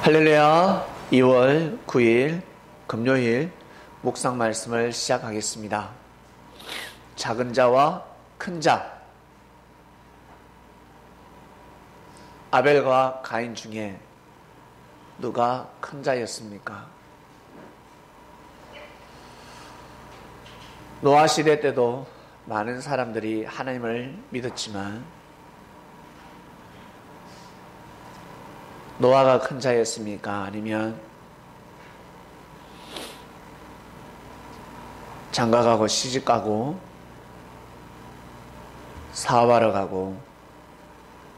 할렐루야. 2월 9일 금요일 묵상 말씀을 시작하겠습니다. 작은 자와 큰 자, 아벨과 가인 중에 누가 큰 자였습니까? 노아 시대 때도 많은 사람들이 하나님을 믿었지만 노아가 큰 자였습니까? 아니면 장가가고 시집가고 사업하러 가고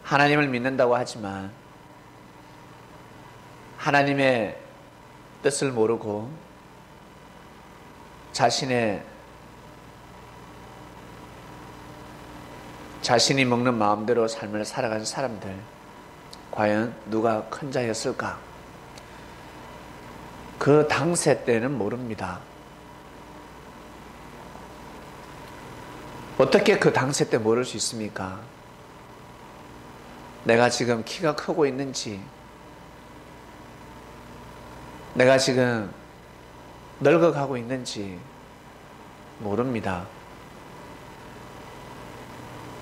하나님을 믿는다고 하지만 하나님의 뜻을 모르고 자신이 먹는 마음대로 삶을 살아가는 사람들, 과연 누가 큰 자였을까? 그 당세 때는 모릅니다. 어떻게 그 당세 때 모를 수 있습니까? 내가 지금 키가 크고 있는지, 내가 지금 늙어가고 있는지 모릅니다.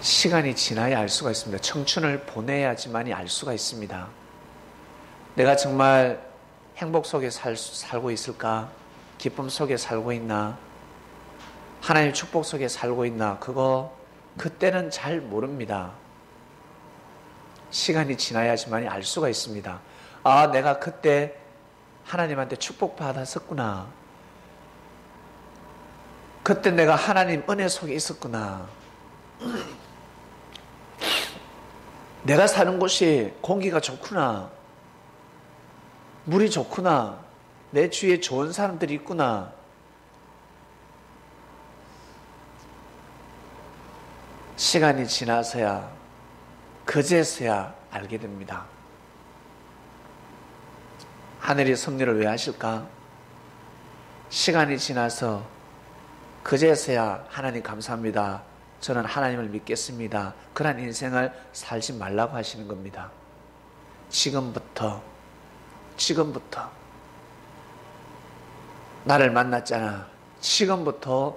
시간이 지나야 알 수가 있습니다. 청춘을 보내야지만이 알 수가 있습니다. 내가 정말 행복 속에 살고 있을까? 기쁨 속에 살고 있나? 하나님의 축복 속에 살고 있나? 그때는 잘 모릅니다. 시간이 지나야지만이 알 수가 있습니다. 아, 내가 그때 하나님한테 축복받았었구나. 그때 내가 하나님 은혜 속에 있었구나. 내가 사는 곳이 공기가 좋구나. 물이 좋구나. 내 주위에 좋은 사람들이 있구나. 시간이 지나서야, 그제서야 알게 됩니다. 하늘이 섭리를 왜 하실까? 시간이 지나서 그제서야 하나님 감사합니다. 저는 하나님을 믿겠습니다. 그런 인생을 살지 말라고 하시는 겁니다. 지금부터 나를 만났잖아. 지금부터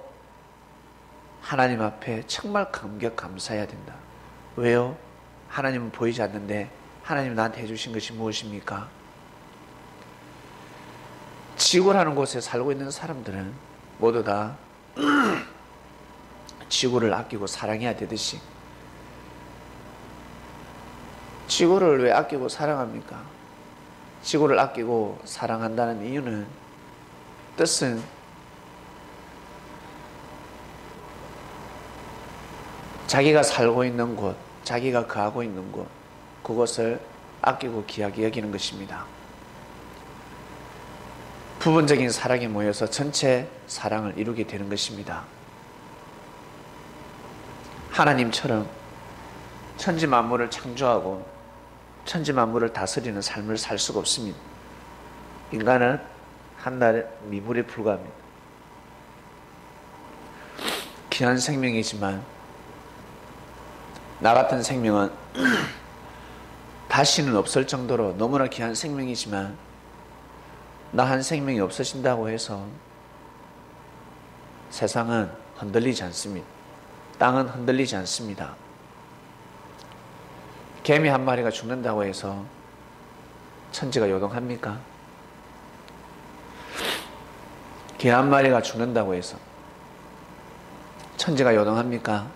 하나님 앞에 정말 감사해야 된다. 왜요? 하나님은 보이지 않는데 하나님 나한테 해주신 것이 무엇입니까? 지구라는 곳에 살고 있는 사람들은 모두 다 지구를 아끼고 사랑해야 되듯이, 지구를 왜 아끼고 사랑합니까? 지구를 아끼고 사랑한다는 이유는, 뜻은 자기가 살고 있는 곳, 자기가 거하고 있는 곳, 그것을 아끼고 귀하게 여기는 것입니다. 부분적인 사랑이 모여서 전체 사랑을 이루게 되는 것입니다. 하나님처럼 천지 만물을 창조하고 천지 만물을 다스리는 삶을 살 수가 없습니다. 인간은 한날의 미물에 불과합니다. 귀한 생명이지만 나 같은 생명은 다시는 없을 정도로 너무나 귀한 생명이지만 나 한 생명이 없어진다고 해서 세상은 흔들리지 않습니다. 땅은 흔들리지 않습니다. 개미 한 마리가 죽는다고 해서 천지가 요동합니까? 개 한 마리가 죽는다고 해서 천지가 요동합니까?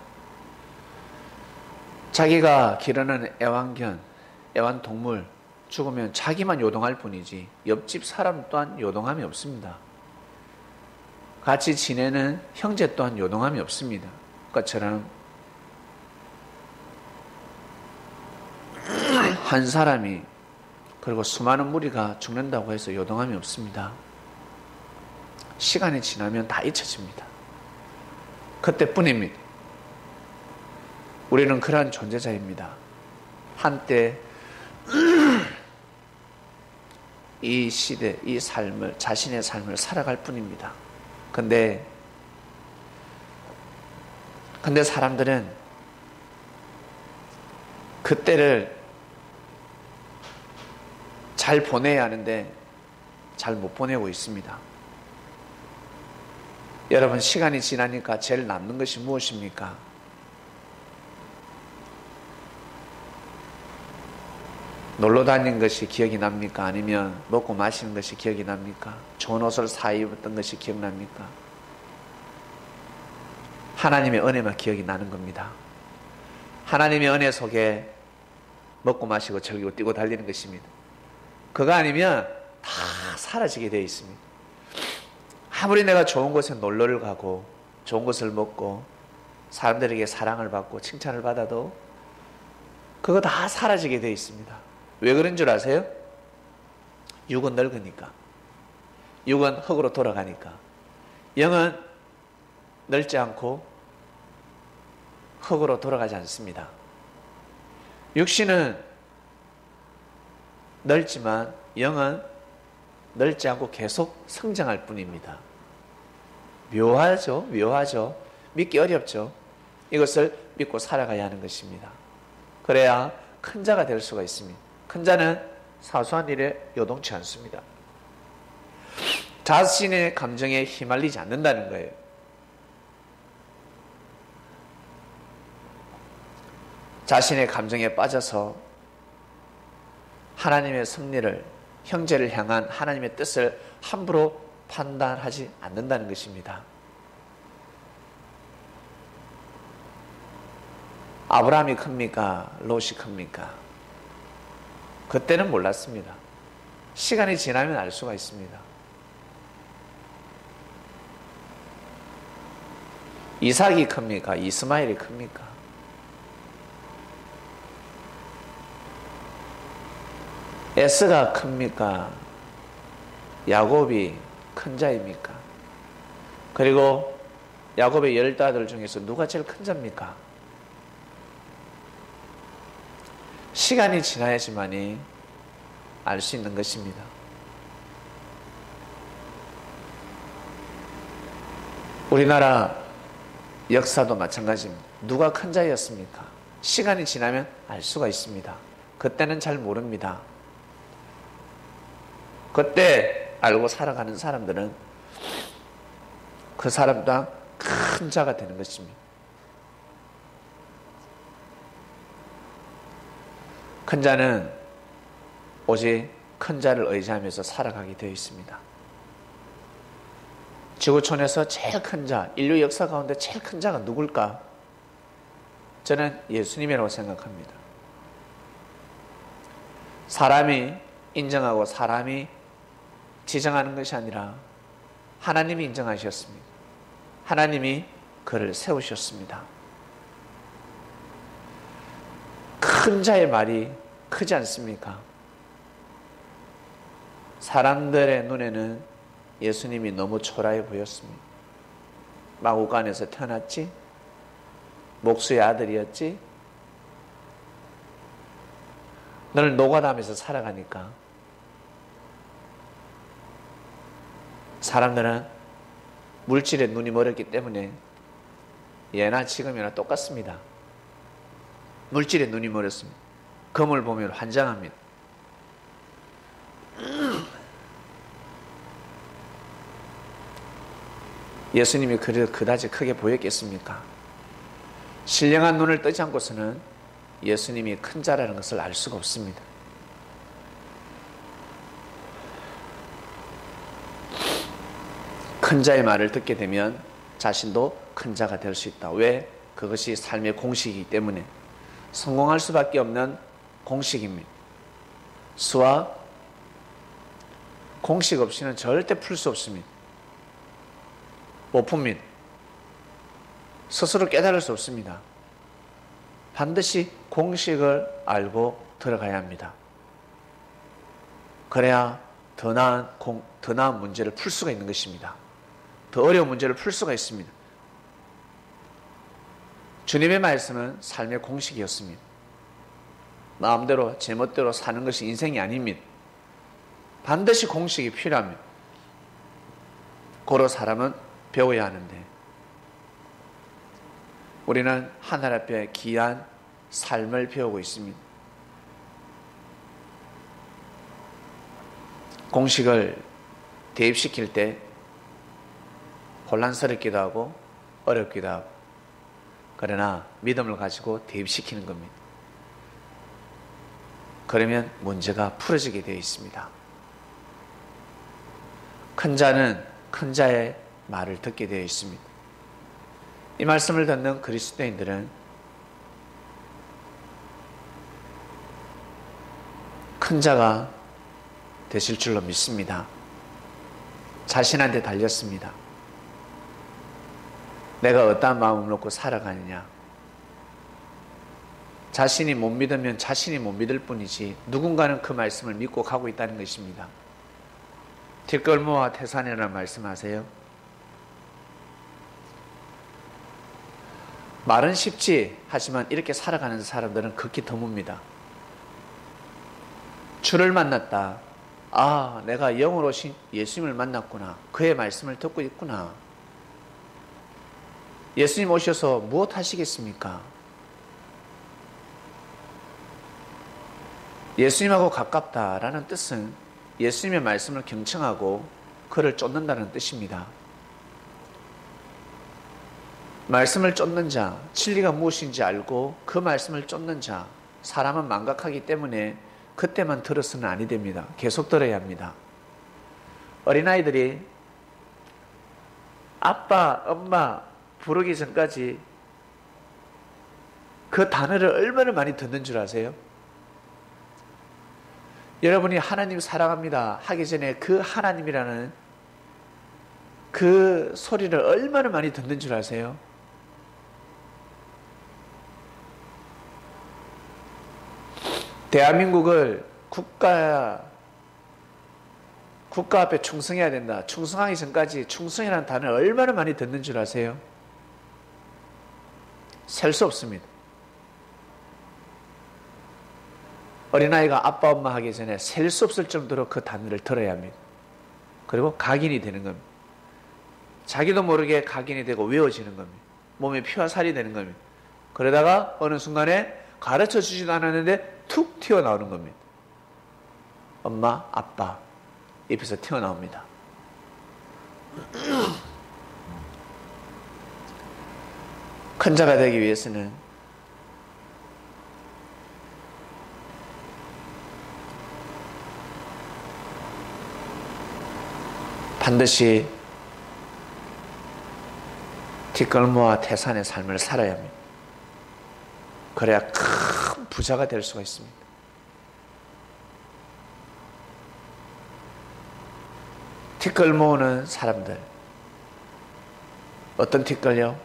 자기가 기르는 애완동물 죽으면 자기만 요동할 뿐이지 옆집 사람 또한 요동함이 없습니다. 같이 지내는 형제 또한 요동함이 없습니다. 것처럼 한 사람이, 그리고 수많은 무리가 죽는다고 해서 요동함이 없습니다. 시간이 지나면 다 잊혀집니다. 그때뿐입니다. 우리는 그러한 존재자입니다. 한때 이 시대, 이 삶을, 자신의 삶을 살아갈 뿐입니다. 근데 사람들은 그때를 잘 보내야 하는데 잘 못 보내고 있습니다. 여러분, 시간이 지나니까 제일 남는 것이 무엇입니까? 놀러 다니는 것이 기억이 납니까? 아니면 먹고 마시는 것이 기억이 납니까? 좋은 옷을 사 입었던 것이 기억납니까? 하나님의 은혜만 기억이 나는 겁니다. 하나님의 은혜 속에 먹고 마시고 즐기고 뛰고 달리는 것입니다. 그거 아니면 다 사라지게 되어 있습니다. 아무리 내가 좋은 곳에 놀러를 가고 좋은 것을 먹고 사람들에게 사랑을 받고 칭찬을 받아도 그거 다 사라지게 되어 있습니다. 왜 그런 줄 아세요? 육은 늙으니까, 육은 흙으로 돌아가니까. 영은 늙지 않고 흙으로 돌아가지 않습니다. 육신은 늙지만 영은 늙지 않고 계속 성장할 뿐입니다. 묘하죠? 믿기 어렵죠? 이것을 믿고 살아가야 하는 것입니다. 그래야 큰 자가 될 수가 있습니다. 큰 자는 사소한 일에 요동치 않습니다. 자신의 감정에 휘말리지 않는다는 거예요. 자신의 감정에 빠져서 하나님의 섭리를, 형제를 향한 하나님의 뜻을 함부로 판단하지 않는다는 것입니다. 아브라함이 큽니까? 롯이 큽니까? 그때는 몰랐습니다. 시간이 지나면 알 수가 있습니다. 이삭이 큽니까? 이스마엘이 큽니까? 에스가 큽니까? 야곱이 큰 자입니까? 그리고 야곱의 10아들 중에서 누가 제일 큰 자입니까? 시간이 지나야지만이 알 수 있는 것입니다. 우리나라 역사도 마찬가지입니다. 누가 큰 자였습니까? 시간이 지나면 알 수가 있습니다. 그때는 잘 모릅니다. 그때 알고 살아가는 사람들은 그 사람 또한 큰 자가 되는 것입니다. 큰 자는 오직 큰 자를 의지하면서 살아가게 되어 있습니다. 지구촌에서 제일 큰 자, 인류 역사 가운데 제일 큰 자가 누굴까? 저는 예수님이라고 생각합니다. 사람이 인정하고 사람이 지정하는 것이 아니라 하나님이 인정하셨습니다. 하나님이 그를 세우셨습니다. 큰 자의 말이 크지 않습니까? 사람들의 눈에는 예수님이 너무 초라해 보였습니다. 마구간에서 태어났지? 목수의 아들이었지? 늘 노가다하면서 살아가니까 사람들은 물질에 눈이 멀었기 때문에 예나 지금이나 똑같습니다. 물질에 눈이 멀었습니다. 금을 보면 환장합니다. 예수님이 그다지 크게 보였겠습니까? 신령한 눈을 뜨지 않고서는 예수님이 큰 자라는 것을 알 수가 없습니다. 큰 자의 말을 듣게 되면 자신도 큰 자가 될 수 있다. 왜? 그것이 삶의 공식이기 때문에. 성공할 수밖에 없는 공식입니다. 수학, 공식 없이는 절대 풀 수 없습니다. 못 풉니다. 스스로 깨달을 수 없습니다. 반드시 공식을 알고 들어가야 합니다. 그래야 더 나은 문제를 풀 수가 있는 것입니다. 더 어려운 문제를 풀 수가 있습니다. 주님의 말씀은 삶의 공식이었습니다. 마음대로 제멋대로 사는 것이 인생이 아닙니다. 반드시 공식이 필요합니다. 고로 사람은 배워야 하는데 우리는 하늘 앞에 귀한 삶을 배우고 있습니다. 공식을 대입시킬 때 혼란스럽기도 하고 어렵기도 하고, 그러나 믿음을 가지고 대입시키는 겁니다. 그러면 문제가 풀어지게 되어 있습니다. 큰 자는 큰 자의 말을 듣게 되어 있습니다. 이 말씀을 듣는 그리스도인들은 큰 자가 되실 줄로 믿습니다. 자신한테 달렸습니다. 내가 어떠한 마음을 놓고 살아가느냐. 자신이 못 믿으면 자신이 못 믿을 뿐이지 누군가는 그 말씀을 믿고 가고 있다는 것입니다. 뒷걸모와 태산이라는 말씀하세요. 말은 쉽지, 하지만 이렇게 살아가는 사람들은 극히 드뭅니다. 주를 만났다. 아, 내가 영으로 오신 예수님을 만났구나. 그의 말씀을 듣고 있구나. 예수님 오셔서 무엇 하시겠습니까? 예수님하고 가깝다라는 뜻은 예수님의 말씀을 경청하고 그를 쫓는다는 뜻입니다. 말씀을 쫓는 자, 진리가 무엇인지 알고 그 말씀을 쫓는 자, 사람은 망각하기 때문에 그때만 들어서는 아니 됩니다. 계속 들어야 합니다. 어린아이들이 아빠, 엄마 부르기 전까지 그 단어를 얼마나 많이 듣는 줄 아세요? 여러분이 하나님 사랑합니다 하기 전에 그 하나님이라는 그 소리를 얼마나 많이 듣는 줄 아세요? 대한민국을 국가 앞에 충성해야 된다. 충성하기 전까지 충성이라는 단어를 얼마나 많이 듣는 줄 아세요? 셀 수 없습니다. 어린아이가 아빠 엄마 하기 전에 셀 수 없을 정도로 그 단어를 들어야 합니다. 그리고 각인이 되는 겁니다. 자기도 모르게 각인이 되고 외워지는 겁니다. 몸에 피와 살이 되는 겁니다. 그러다가 어느 순간에 가르쳐 주지도 않았는데 툭 튀어나오는 겁니다. 엄마, 아빠 입에서 튀어나옵니다. 큰 자가 되기 위해서는 반드시 뒷걸모와 태산의 삶을 살아야 합니다. 그래야 큰 부자가 될 수가 있습니다. 뒷걸모는 사람들, 어떤 뒷걸요?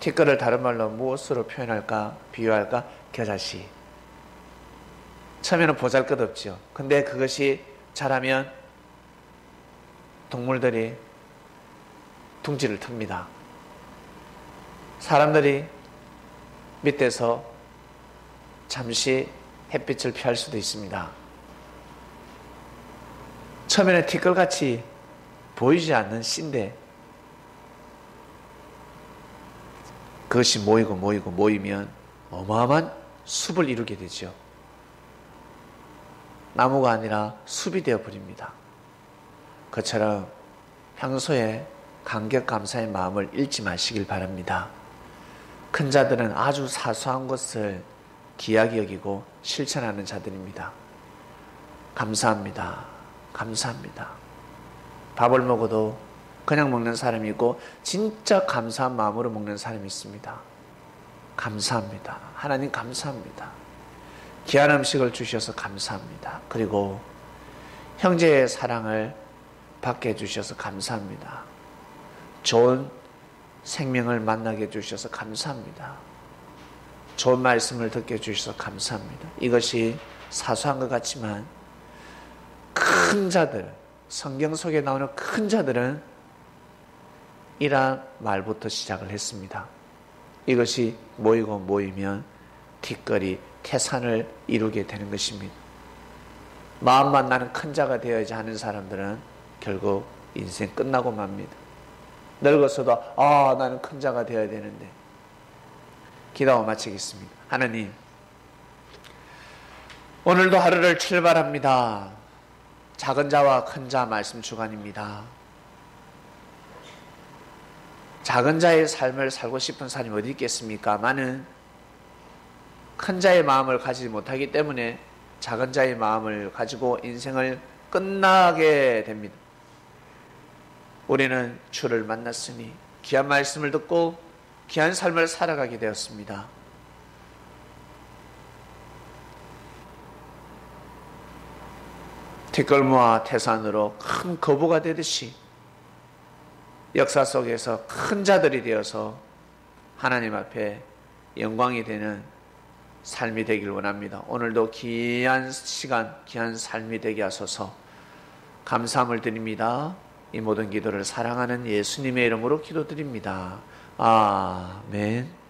뒷걸을 다른 말로 무엇으로 표현할까? 비유할까? 겨자씨. 처음에는 보잘것없죠. 근데 그것이 자라면 동물들이 둥지를 틉니다. 사람들이 밑에서 잠시 햇빛을 피할 수도 있습니다. 처음에는 티끌같이 보이지 않는 씨인데 그것이 모이면 어마어마한 숲을 이루게 되죠. 나무가 아니라 숲이 되어버립니다. 그처럼 평소에 감격감사의 마음을 잃지 마시길 바랍니다. 큰 자들은 아주 사소한 것을 귀하게 여기고 실천하는 자들입니다. 감사합니다. 감사합니다. 밥을 먹어도 그냥 먹는 사람이 있고 진짜 감사한 마음으로 먹는 사람이 있습니다. 감사합니다. 하나님 감사합니다. 귀한 음식을 주셔서 감사합니다. 그리고 형제의 사랑을 받게 해주셔서 감사합니다. 좋은 생명을 만나게 해주셔서 감사합니다. 좋은 말씀을 듣게 해주셔서 감사합니다. 이것이 사소한 것 같지만 큰 자들, 성경 속에 나오는 큰 자들은 이러한 말부터 시작을 했습니다. 이것이 모이면 뒷거리, 태산을 이루게 되는 것입니다. 마음만 나는 큰 자가 되어야지 하는 사람들은 결국 인생 끝나고 맙니다. 늙어서도 나는 큰 자가 되어야 되는데. 기도하고 마치겠습니다. 하나님, 오늘도 하루를 출발합니다. 작은 자와 큰 자 말씀 주간입니다. 작은 자의 삶을 살고 싶은 사람이 어디 있겠습니까? 많은 큰 자의 마음을 가지지 못하기 때문에 작은 자의 마음을 가지고 인생을 끝나게 됩니다. 우리는 주를 만났으니 귀한 말씀을 듣고 귀한 삶을 살아가게 되었습니다. 뒷걸음와 태산으로 큰 거부가 되듯이 역사 속에서 큰 자들이 되어서 하나님 앞에 영광이 되는 삶이 되길 원합니다. 오늘도 귀한 시간, 귀한 삶이 되게 하소서. 감사함을 드립니다. 이 모든 기도를 사랑하는 예수님의 이름으로 기도드립니다. 아멘.